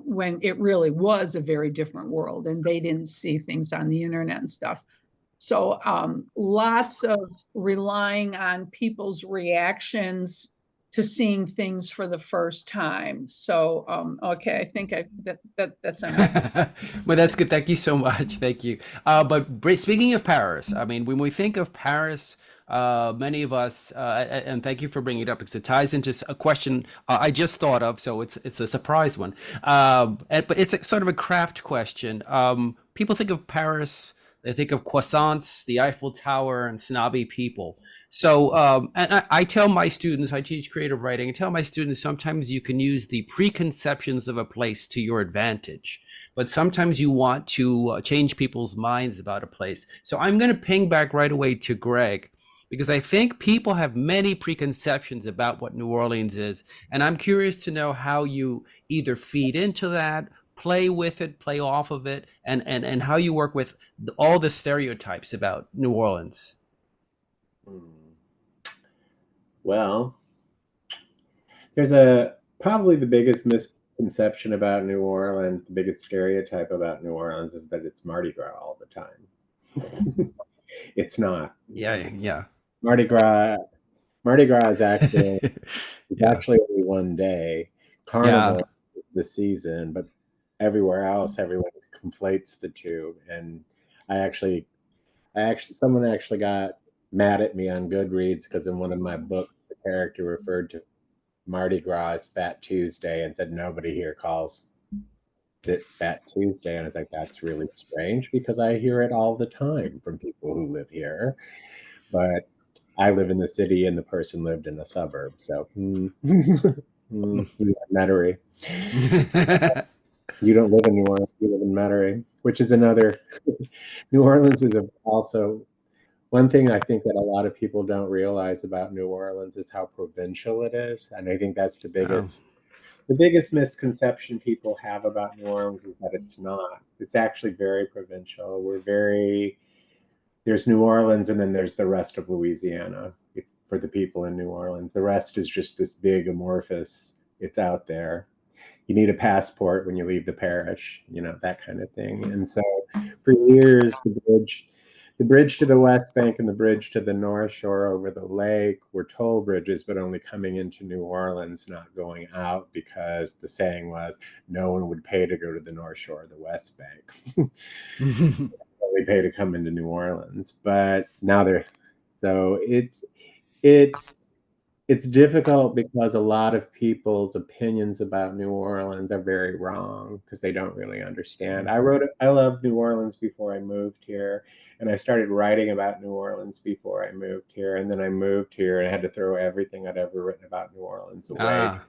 S1: when it really was a very different world and they didn't see things on the internet and stuff. So lots of relying on people's reactions to seeing things for the first time. So okay, I think that's enough.
S2: Well, that's good. Thank you so much. Thank you. Speaking of Paris, I mean, when we think of Paris, many of us, and thank you for bringing it up because it ties into a question I just thought of, so it's a surprise one. But it's sort of a craft question. People think of Paris. They think of croissants, the Eiffel Tower, and snobby people. So, and I tell my students, I teach creative writing, I tell my students sometimes you can use the preconceptions of a place to your advantage, but sometimes you want to change people's minds about a place. So I'm going to ping back right away to Greg, because I think people have many preconceptions about what New Orleans is. And I'm curious to know how you either feed into that, play with it, play off of it, and how you work with all the stereotypes about New Orleans.
S5: Well, there's probably the biggest misconception about New Orleans, the biggest stereotype about New Orleans is that it's Mardi Gras all the time. It's not.
S2: Yeah.
S5: Mardi Gras is actually
S2: Yeah.
S5: actually only one day. Carnival is the season, but everywhere else, everyone conflates the two. And someone actually got mad at me on Goodreads because in one of my books, the character referred to Mardi Gras as Fat Tuesday and said nobody here calls it Fat Tuesday. And I was like, that's really strange because I hear it all the time from people who live here. But I live in the city and the person lived in a suburb. So, Metairie. You don't live in New Orleans, you live in Metairie, which is another. New Orleans is also one thing I think that a lot of people don't realize about New Orleans is how provincial it is. And I think that's the biggest misconception people have about New Orleans is that it's not. It's actually very provincial. There's New Orleans and then there's the rest of Louisiana for the people in New Orleans. The rest is just this big amorphous, it's out there. You need a passport when you leave the parish, that kind of thing. And so for years, the bridge to the West Bank and the bridge to the North Shore over the lake were toll bridges, but only coming into New Orleans, not going out, because the saying was no one would pay to go to the North Shore or the West Bank. Only pay to come into New Orleans. But now it's difficult because a lot of people's opinions about New Orleans are very wrong because they don't really understand. I loved New Orleans before I moved here, and I started writing about New Orleans before I moved here, and then I moved here and I had to throw everything I'd ever written about New Orleans away.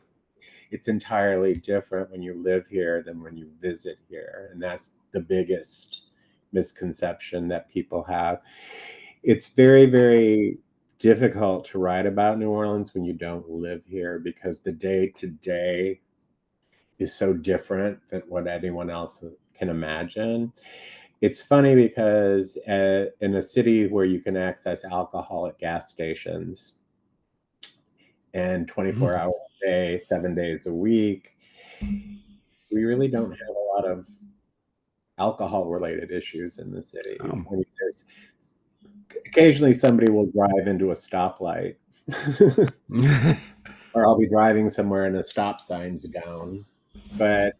S5: It's entirely different when you live here than when you visit here, and that's the biggest misconception that people have. It's very, very difficult to write about New Orleans when you don't live here because the day-to-day is so different than what anyone else can imagine. It's funny because in a city where you can access alcohol at gas stations and 24 hours a day, 7 days a week, we really don't have a lot of alcohol-related issues in the city. Occasionally somebody will drive into a stoplight or I'll be driving somewhere and a stop sign's down. But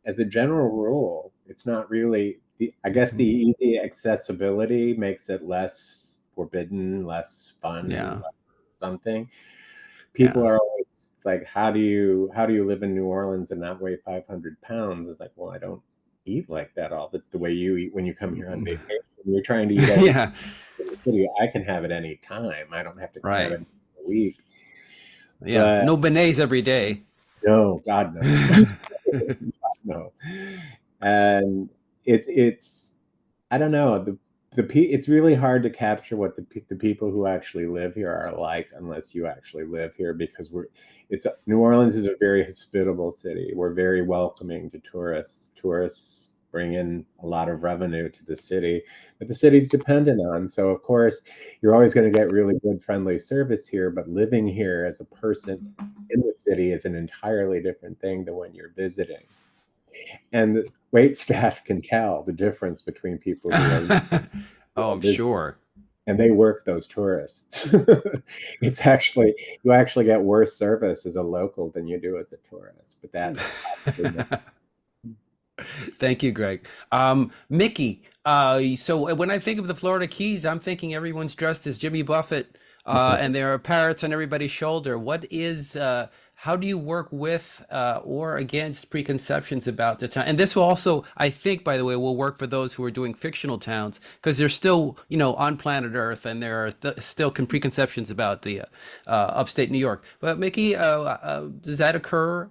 S5: as a general rule, it's not really, I guess the easy accessibility makes it less forbidden, less fun, less something. People are always, it's like, how do you live in New Orleans and not weigh 500 pounds? It's like, well, I don't eat like that the way you eat when you come here on vacation. You're trying to eat in the city. I can have it any time. I don't have to have it a week.
S2: Yeah, no beignets every day.
S5: No, God no. No. And it's I don't know. it's really hard to capture what the people who actually live here are like unless you actually live here, because New Orleans is a very hospitable city. We're very welcoming to tourists. Tourists bring in a lot of revenue to the city that the city's dependent on. So of course, you're always going to get really good, friendly service here, but living here as a person in the city is an entirely different thing than when you're visiting. And the wait staff can tell the difference between people who are
S2: Oh, I'm
S5: visiting,
S2: sure.
S5: and they work those tourists. You actually get worse service as a local than you do as a tourist, but that
S2: Thank you, Greg. Mickey, so when I think of the Florida Keys, I'm thinking everyone's dressed as Jimmy Buffett, and there are parrots on everybody's shoulder. How do you work with or against preconceptions about the town? And this will also, I think, by the way, will work for those who are doing fictional towns, because they're still, on planet Earth, and there are still preconceptions about the upstate New York. But Mickey, does that occur?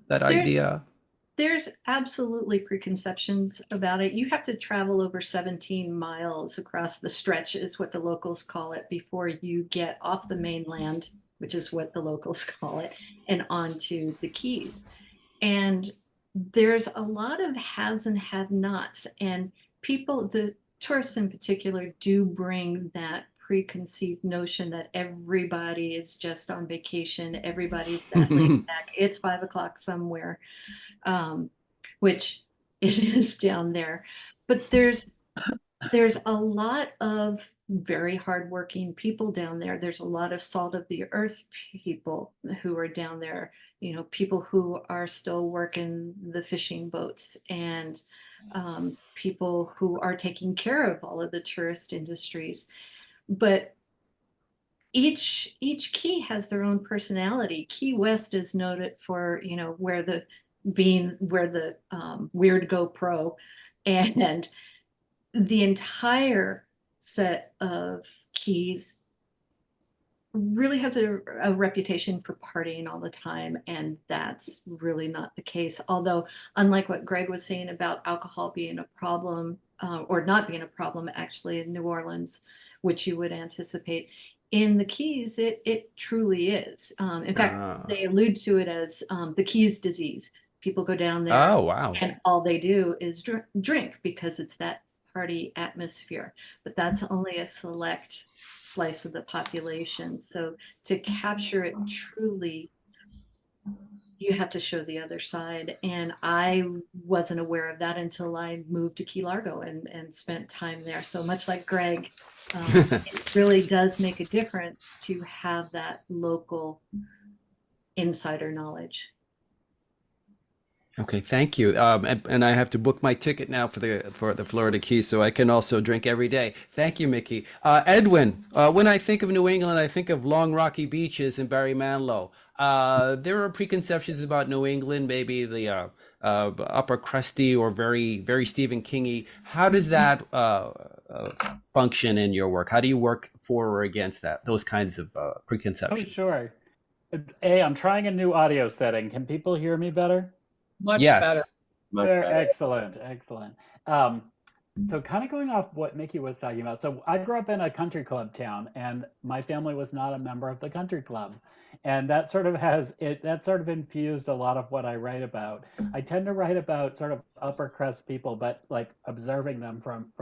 S2: That idea?
S4: There's absolutely preconceptions about it. You have to travel over 17 miles across the stretch, is what the locals call it, before you get off the mainland, which is what the locals call it, and onto the Keys. And there's a lot of haves and have-nots, and the tourists in particular, do bring that preconceived notion that everybody is just on vacation, everybody's that laid back, it's 5 o'clock somewhere, which it is down there. But there's a lot of very hardworking people down there. There's a lot of salt of the earth people who are down there, people who are still working the fishing boats, and people who are taking care of all of the tourist industries. But each key has their own personality. Key West is noted for, where the weird GoPro, and the entire set of keys really has a reputation for partying all the time, and that's really not the case. Although, unlike what Greg was saying about alcohol being a problem, or not being a problem actually in New Orleans, which you would anticipate, in the Keys it truly is. In fact, they allude to it as the Keys disease. People go down there,
S2: Oh, wow.
S4: and all they do is drink, because it's that party atmosphere. But that's only a select slice of the population. So to capture it truly, you have to show the other side. And I wasn't aware of that until I moved to Key Largo and spent time there. So much like Greg, it really does make a difference to have that local insider knowledge.
S2: Okay, thank you. And I have to book my ticket now for the Florida Keys, so I can also drink every day. Thank you, Mickey. Edwin, when I think of New England, I think of long rocky beaches and Barry Manilow. There are preconceptions about New England, maybe the upper crusty or very, very Stephen Kingy. How does that function in your work? How do you work for or against those kinds of preconceptions?
S6: Oh, sure. I'm trying a new audio setting. Can people hear me better?
S1: Much
S2: Yes.
S1: better.
S5: much better.
S6: Excellent. So kind of going off what Mickey was talking about. So I grew up in a country club town, and my family was not a member of the country club. And that sort of infused a lot of what I write about. I tend to write about sort of upper crust people, but like observing them from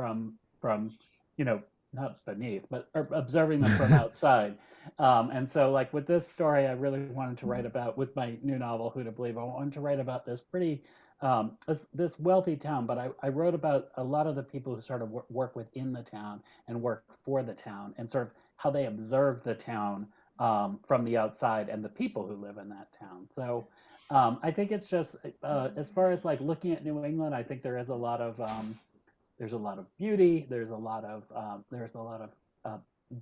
S6: not beneath, but observing them from outside. And so like with this story, I really wanted to write about, with my new novel, Who to Believe, I wanted to write about this pretty this wealthy town, but I wrote about a lot of the people who sort of work within the town and work for the town, and sort of how they observe the town from the outside, and the people who live in that town. So I think it's just as far as like looking at New England, I think there's a lot of beauty, there's a lot of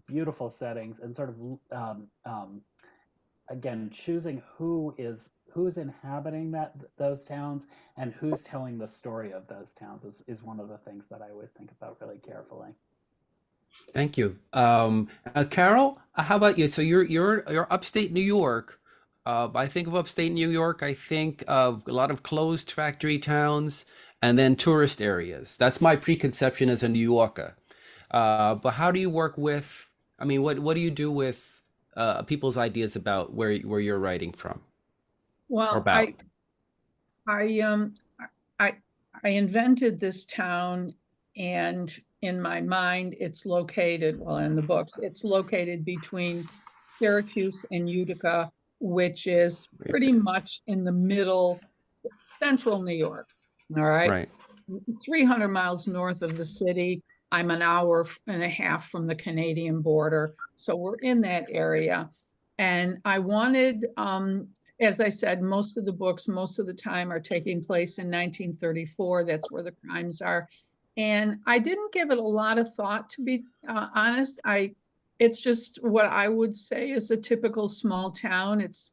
S6: beautiful settings, and sort of again choosing who's inhabiting those towns and who's telling the story of those towns is one of the things that I always think about really carefully.
S2: Thank you. Carol, how about you? So you're upstate New York. I think of upstate New York, I think of a lot of closed factory towns and then tourist areas. That's my preconception as a New Yorker. But how do you work with, I mean, what do you do with people's ideas about where you're writing from or
S1: Well,
S2: about?
S1: I I I invented this town, and in my mind it's located, well, in the books, it's located between Syracuse and Utica, which is pretty much in the middle, central New York. All right.
S2: Right.
S1: 300 miles north of the city. I'm an hour and a half from the Canadian border. So we're in that area. And I wanted, as I said, most of the books, most of the time are taking place in 1934. That's where the crimes are. And I didn't give it a lot of thought, to be honest. It's just what I would say is a typical small town. It's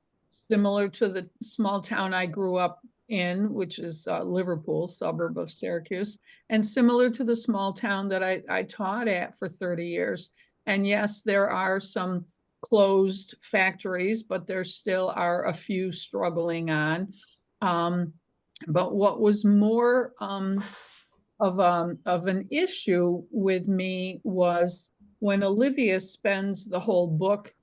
S1: similar to the small town I grew up in, which is Liverpool, suburb of Syracuse, and similar to the small town that I taught at for 30 years. And yes, there are some closed factories, but there still are a few struggling on. But what was more of an issue with me was when Olivia spends the whole book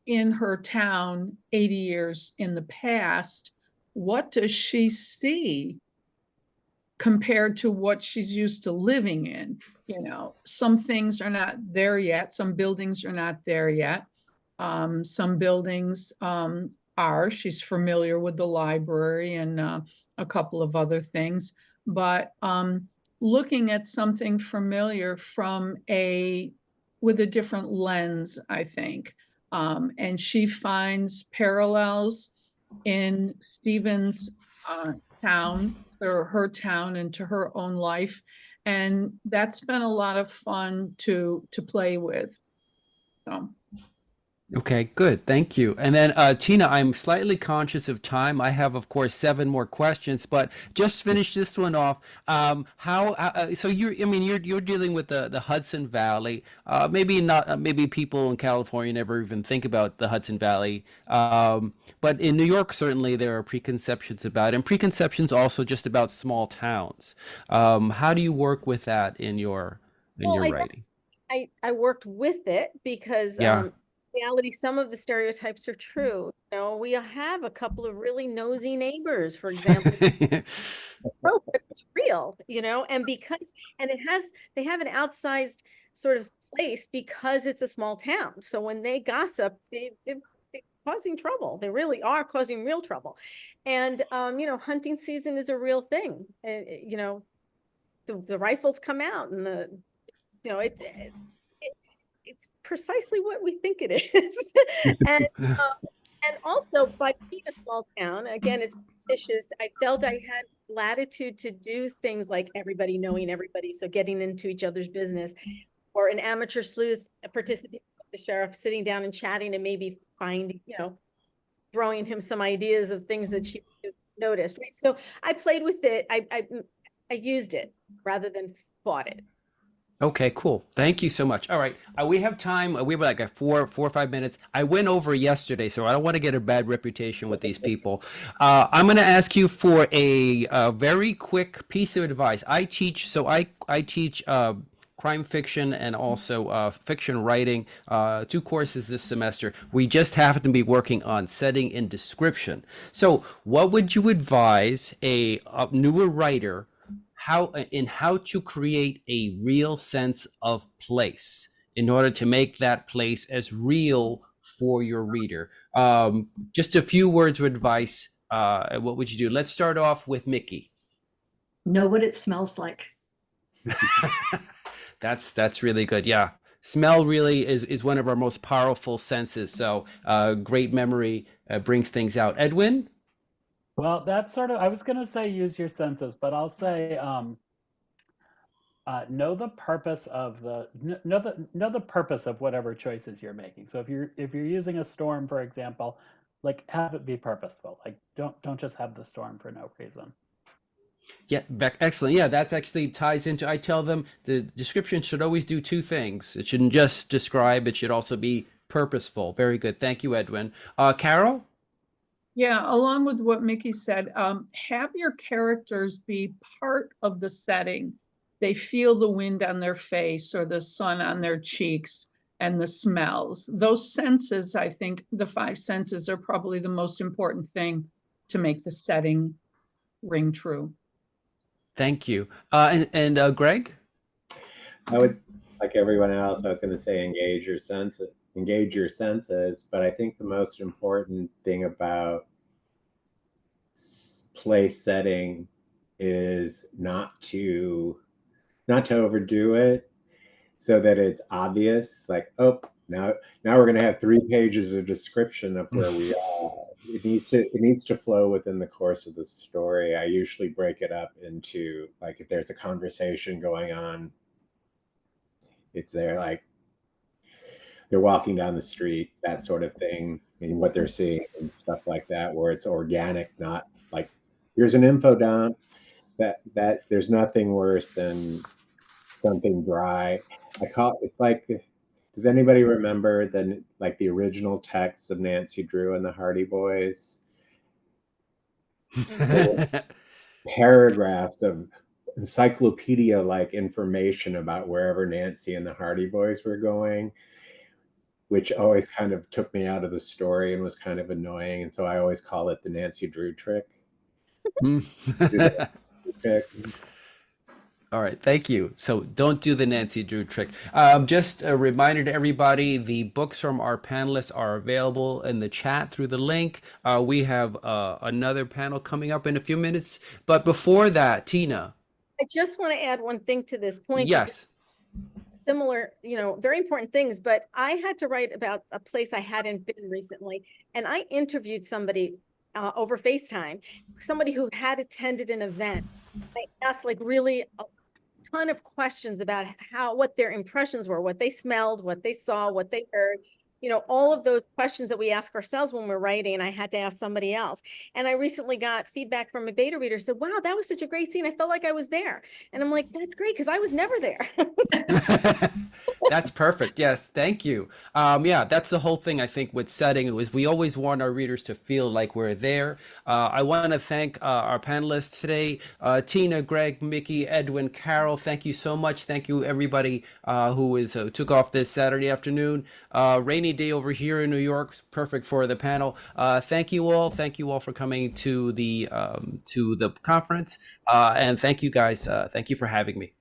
S1: in her town 80 years in the past, what does she see compared to what she's used to living in? You know, some things are not there yet. Some buildings are not there yet. Some buildings are. She's familiar with the library and a couple of other things. But looking at something familiar with a different lens, I think. And she finds parallels in Stephen's town, or her town, and to her own life. And that's been a lot of fun to play with. So.
S2: Okay, good. Thank you. And then Tina, I'm slightly conscious of time. I have, of course, 7 more questions, but just finish this one off. So I mean, you're dealing with the Hudson Valley. Maybe not. Maybe people in California never even think about the Hudson Valley. But in New York, certainly there are preconceptions about it, and preconceptions also just about small towns. How do you work with that in your
S3: Well,
S2: writing?
S3: I worked with it because
S2: Yeah.
S3: reality, some of the stereotypes are true. You know, we have a couple of really nosy neighbors, for example. Oh, but it's real, you know, and they have an outsized sort of place because it's a small town. So when they gossip, they're causing trouble. They really are causing real trouble. And, you know, hunting season is a real thing. You know, the rifles come out and you know, it's precisely what we think it is. And also, by being a small town, again, it's fictitious. I felt I had latitude to do things like everybody knowing everybody, so getting into each other's business, or an amateur sleuth participating with the sheriff, sitting down and chatting, and maybe finding, you know, throwing him some ideas of things that she noticed. Right. So I played with it. I used it rather than fought it.
S2: Okay, cool. Thank you so much. All right, we have time. We have like 4 or 5 minutes. I went over yesterday, so I don't want to get a bad reputation with these people. I'm going to ask you for a very quick piece of advice. I teach crime fiction and also fiction writing, 2 courses this semester. We just happen to be working on setting and description. So, what would you advise a newer writer how to create a real sense of place in order to make that place as real for your reader? Just a few words of advice. What would you do? Let's start off with Mickey.
S4: Know what it smells like.
S2: That's really good. Yeah. Smell really is one of our most powerful senses. So great memory brings things out. Edwin?
S6: Well, that's sort of, I was going to say use your senses, but I'll say know the purpose of know the purpose of whatever choices you're making. So if you're using a storm, for example, like have it be purposeful. Like don't just have the storm for no reason.
S2: Yeah, excellent. Yeah, that actually ties into, I tell them the description should always do 2 things. It shouldn't just describe, it should also be purposeful. Very good. Thank you, Edwin. Carol?
S1: Yeah, along with what Mickey said, have your characters be part of the setting. They feel the wind on their face or the sun on their cheeks and the smells. Those senses, I think the five senses are probably the most important thing to make the setting ring true.
S2: Thank you. And Greg?
S5: I would, like everyone else, I was going to say engage your senses, but I think the most important thing about play setting is not to overdo it so that it's obvious, like, oh, now we're going to have 3 pages of description of where we are. It needs to flow within the course of the story. I usually break it up into, like, if there's a conversation going on, it's there, like they're walking down the street, that sort of thing, and what they're seeing and stuff like that, where it's organic, not like here's an info dump. That there's nothing worse than something dry. It's like, does anybody remember the original texts of Nancy Drew and the Hardy Boys? There were paragraphs of encyclopedia like information about wherever Nancy and the Hardy Boys were going, which always kind of took me out of the story and was kind of annoying. And so I always call it the Nancy Drew trick. Trick.
S2: All right, thank you. So don't do the Nancy Drew trick. Just a reminder to everybody, the books from our panelists are available in the chat through the link. We have another panel coming up in a few minutes. But before that, Tina.
S3: I just want to add one thing to this point.
S2: Yes.
S3: Similar, very important things, but I had to write about a place I hadn't been recently. And I interviewed somebody over FaceTime, somebody who had attended an event. I asked like really a ton of questions about what their impressions were, what they smelled, what they saw, what they heard, all of those questions that we ask ourselves when we're writing. And I had to ask somebody else. And I recently got feedback from a beta reader, said, wow, that was such a great scene. I felt like I was there. And I'm like, that's great, because I was never there.
S2: That's perfect. Yes, thank you. Yeah, that's the whole thing, I think, with setting was we always want our readers to feel like we're there. I want to thank our panelists today, Tina, Greg, Mickey, Edwin, Carol. Thank you so much. Thank you, everybody who took off this Saturday afternoon. Rainy day over here in New York, perfect for the panel. Thank you all. Thank you all for coming to the conference. And thank you guys. Thank you for having me.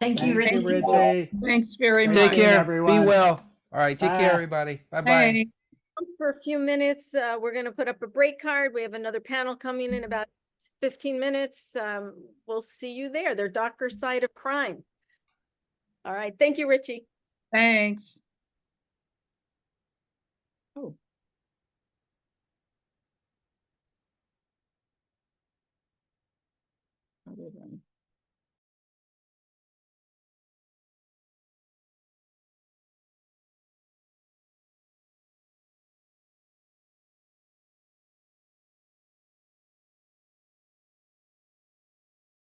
S4: Thank you,
S6: Thank you,
S4: Richie.
S6: Richie.
S1: Thanks very
S6: Take
S1: much.
S2: Take care.
S6: everyone.
S2: Be well. All right. Take care,
S6: Bye.
S2: everybody. Bye-bye.
S1: Hey.
S3: For a few minutes, we're going to put up a break card. We have another panel coming in about 15 minutes. We'll see you there. Their darker side of crime. All right. Thank you, Richie.
S1: Thanks. Oh. How did I-